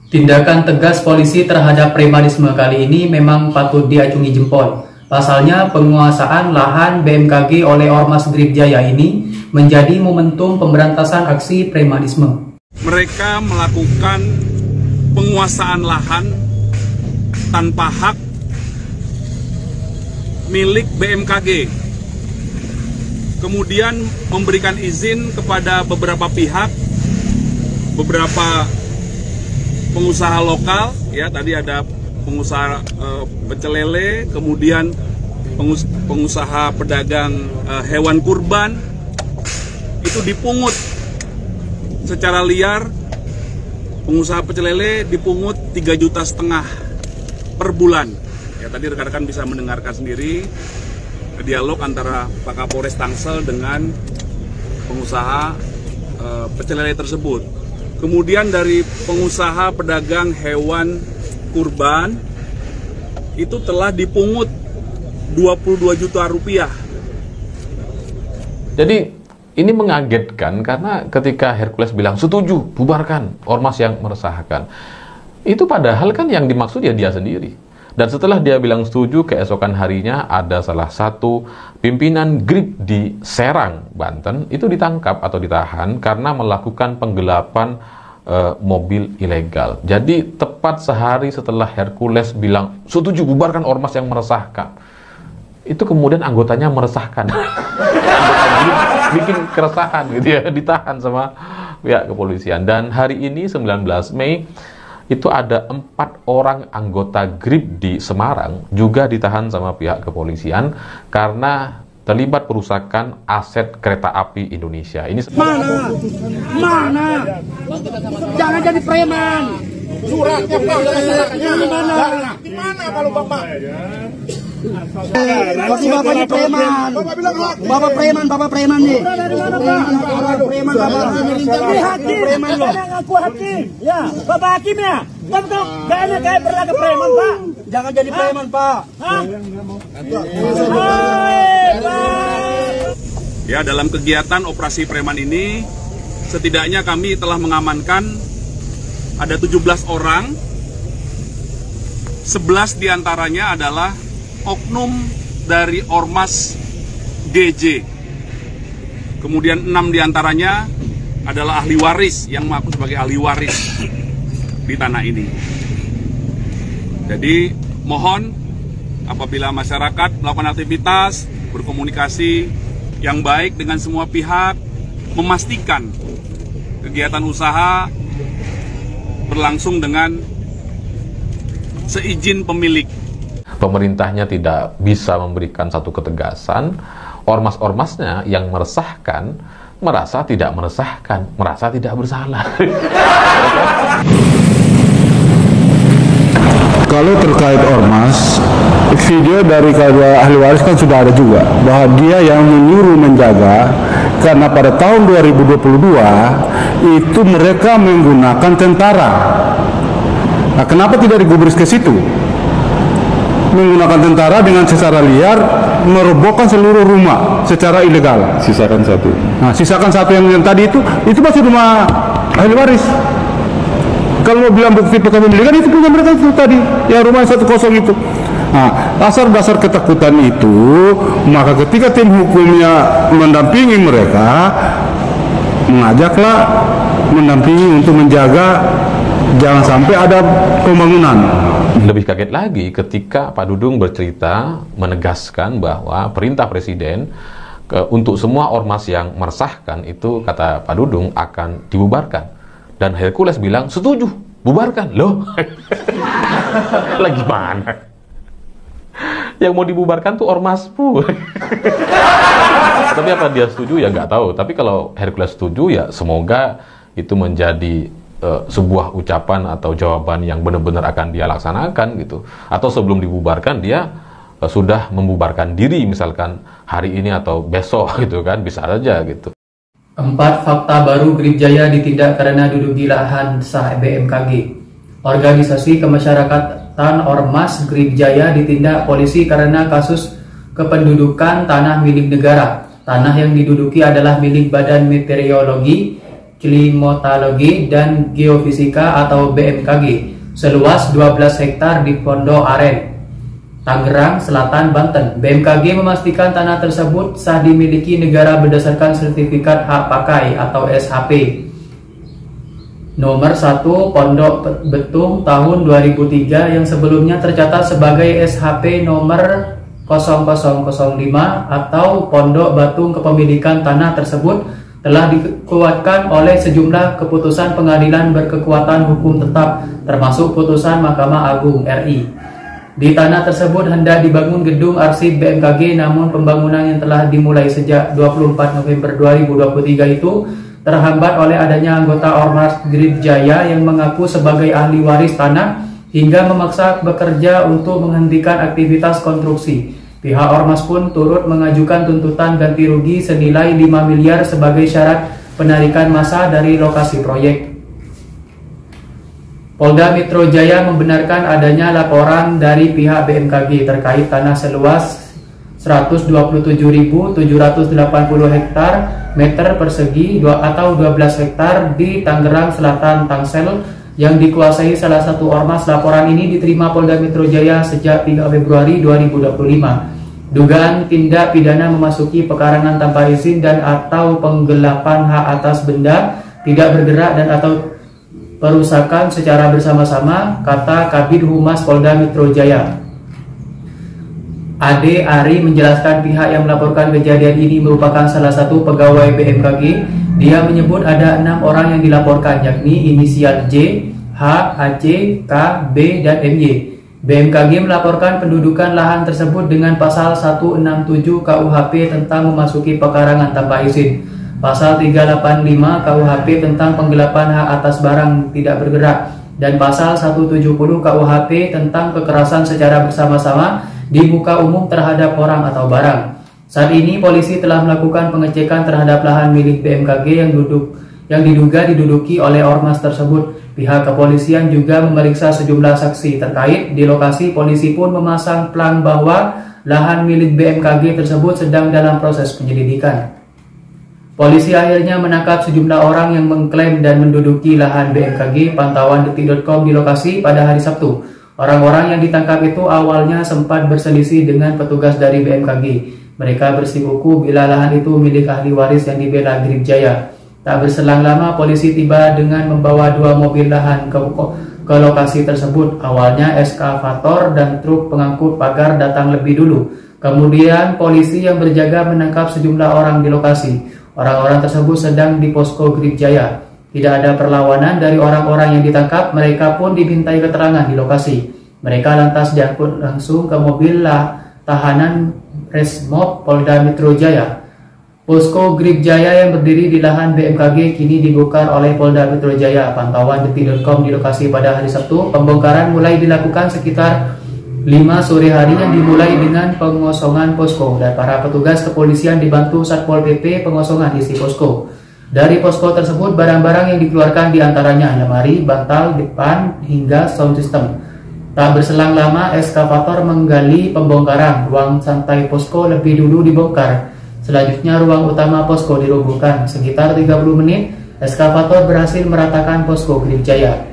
Tindakan tegas polisi terhadap premanisme kali ini memang patut diacungi jempol. Pasalnya, penguasaan lahan BMKG oleh Ormas Gribjaya ini menjadi momentum pemberantasan aksi premanisme. Mereka melakukan penguasaan lahan tanpa hak milik BMKG. Kemudian memberikan izin kepada beberapa pihak, beberapa pengusaha lokal, ya tadi ada pengusaha pecel lele, kemudian pengusaha pedagang hewan kurban, itu dipungut secara liar. Pengusaha pecel lele dipungut 3,5 juta per bulan. Ya tadi rekan-rekan bisa mendengarkan sendiri dialog antara Pak Kapolres Tangsel dengan pengusaha pecel lele tersebut. Kemudian dari pengusaha pedagang hewan kurban itu telah dipungut 22 juta rupiah. Jadi ini mengagetkan karena ketika Hercules bilang setuju bubarkan ormas yang meresahkan, itu padahal kan yang dimaksud ya dia sendiri. Dan setelah dia bilang setuju, keesokan harinya ada salah satu pimpinan GRIB di Serang, Banten, itu ditangkap atau ditahan karena melakukan penggelapan mobil ilegal. Jadi tepat sehari setelah Hercules bilang setuju bubarkan ormas yang meresahkan, itu kemudian anggotanya meresahkan. Bikin keresahan gitu ya, ditahan sama pihak kepolisian. Dan hari ini 19 Mei itu ada 4 orang anggota GRIB di Semarang juga ditahan sama pihak kepolisian karena terlibat perusakan aset kereta api Indonesia. Ini mana? Jangan jadi preman. Suratnya Pak, di mana kalau Bapak? Masih bapaknya preman. Bapak preman nih. Preman Bapak. Ini hakim. Ada ngaku hakim. Ya, Bapak hakim ya. Betul. Kayaknya kayak berlaga preman, Pak. Jangan jadi preman, Pak. Ya, dalam kegiatan operasi preman ini setidaknya kami telah mengamankan ada 17 orang. 11 diantaranya adalah oknum dari Ormas GJ. Kemudian 6 diantaranya adalah ahli waris yang mengaku sebagai ahli waris di tanah ini. Jadi mohon apabila masyarakat melakukan aktivitas, berkomunikasi yang baik dengan semua pihak, memastikan kegiatan usaha berlangsung dengan seizin pemilik. Pemerintahnya tidak bisa memberikan satu ketegasan, ormas-ormasnya yang meresahkan merasa tidak meresahkan, merasa tidak bersalah. Kalau terkait ormas, video dari kedua ahli waris kan sudah ada juga, bahwa dia yang menyuruh menjaga, karena pada tahun 2022 itu mereka menggunakan tentara. Nah, kenapa tidak digubris ke situ? Menggunakan tentara dengan secara liar merobohkan seluruh rumah secara ilegal. Sisakan satu. Nah, sisakan satu yang tadi itu masih rumah ahli waris. Kalau mau bilang bukti kepemilikan itu punya mereka itu tadi, yang rumah 1 kosong itu. Nah, dasar-dasar ketakutan itu, maka ketika tim hukumnya mendampingi mereka, mengajaklah mendampingi untuk menjaga jangan sampai ada pembangunan. Lebih kaget lagi ketika Pak Dudung bercerita menegaskan bahwa perintah Presiden untuk semua ormas yang meresahkan itu, kata Pak Dudung, akan dibubarkan. Dan Hercules bilang setuju, bubarkan. Loh, lagi mana? Yang mau dibubarkan tuh ormasmu. Tapi apa dia setuju ya nggak tahu. Tapi kalau Hercules setuju ya semoga itu menjadi sebuah ucapan atau jawaban yang benar-benar akan dia laksanakan gitu. Atau sebelum dibubarkan dia sudah membubarkan diri misalkan hari ini atau besok gitu kan, bisa saja gitu. 4 fakta baru Gribjaya ditindak karena duduki lahan sah BMKG. Organisasi kemasyarakatan Ormas Gribjaya ditindak polisi karena kasus kependudukan tanah milik negara. Tanah yang diduduki adalah milik Badan Meteorologi, Klimatologi dan Geofisika atau BMKG seluas 12 hektar di Pondok Aren, Tangerang Selatan, Banten. BMKG memastikan tanah tersebut sah dimiliki negara berdasarkan sertifikat hak pakai atau SHP nomor 1 Pondok Betung tahun 2003 yang sebelumnya tercatat sebagai SHP nomor 0005 atau Pondok Batung. Kepemilikan tanah tersebut telah dikuatkan oleh sejumlah keputusan pengadilan berkekuatan hukum tetap, termasuk putusan Mahkamah Agung RI. Di tanah tersebut hendak dibangun gedung arsip BMKG, namun pembangunan yang telah dimulai sejak 24 November 2023 itu terhambat oleh adanya anggota Ormas Grip Jaya yang mengaku sebagai ahli waris tanah hingga memaksa bekerja untuk menghentikan aktivitas konstruksi. Pihak Ormas pun turut mengajukan tuntutan ganti rugi senilai 5 miliar sebagai syarat penarikan massa dari lokasi proyek. Polda Metro Jaya membenarkan adanya laporan dari pihak BMKG terkait tanah seluas 127.780 hektar meter persegi atau 12 hektar di Tangerang Selatan, Tangsel yang dikuasai salah satu ormas. Laporan ini diterima Polda Metro Jaya sejak 3 Februari 2025. Dugaan tindak pidana memasuki pekarangan tanpa izin dan atau penggelapan hak atas benda tidak bergerak dan atau perusakan secara bersama-sama, kata Kabid Humas Polda Metro Jaya. Ade Ari menjelaskan pihak yang melaporkan kejadian ini merupakan salah satu pegawai BMKG. Dia menyebut ada 6 orang yang dilaporkan, yakni inisial J, H, AC, K, B, dan MY. BMKG melaporkan pendudukan lahan tersebut dengan pasal 167 KUHP tentang memasuki pekarangan tanpa izin, pasal 385 KUHP tentang penggelapan hak atas barang tidak bergerak, dan pasal 170 KUHP tentang kekerasan secara bersama-sama di muka umum terhadap orang atau barang. Saat ini polisi telah melakukan pengecekan terhadap lahan milik BMKG yang diduga diduduki oleh ormas tersebut. Pihak kepolisian juga memeriksa sejumlah saksi terkait. Di lokasi, polisi pun memasang plang bahwa lahan milik BMKG tersebut sedang dalam proses penyelidikan. Polisi akhirnya menangkap sejumlah orang yang mengklaim dan menduduki lahan BMKG. Pantauan detik.com di lokasi pada hari Sabtu. Orang-orang yang ditangkap itu awalnya sempat berselisih dengan petugas dari BMKG. Mereka bersikuku bila lahan itu milik ahli waris yang dibela Grip Jaya. Tak berselang lama, polisi tiba dengan membawa 2 mobil lahan ke lokasi tersebut. Awalnya eskavator dan truk pengangkut pagar datang lebih dulu. Kemudian polisi yang berjaga menangkap sejumlah orang di lokasi. Orang-orang tersebut sedang di posko Grip Jaya. Tidak ada perlawanan dari orang-orang yang ditangkap. Mereka pun dimintai keterangan di lokasi. Mereka lantas diangkut langsung ke mobil tahanan Resmob Polda Metro Jaya. Posko Grip Jaya yang berdiri di lahan BMKG kini dibongkar oleh Polda Metro Jaya. Pantauan detik.com di lokasi pada hari Sabtu. Pembongkaran mulai dilakukan sekitar 5 sore hari yang dimulai dengan pengosongan posko, dan para petugas kepolisian dibantu Satpol PP pengosongan isi posko. Dari posko tersebut, barang-barang yang dikeluarkan diantaranya lemari, bantal, depan, hingga sound system. Tak berselang lama, eskavator menggali pembongkaran. Ruang santai posko lebih dulu dibongkar. Selanjutnya, ruang utama posko dirobohkan. Sekitar 30 menit, eskavator berhasil meratakan posko Grip Jaya.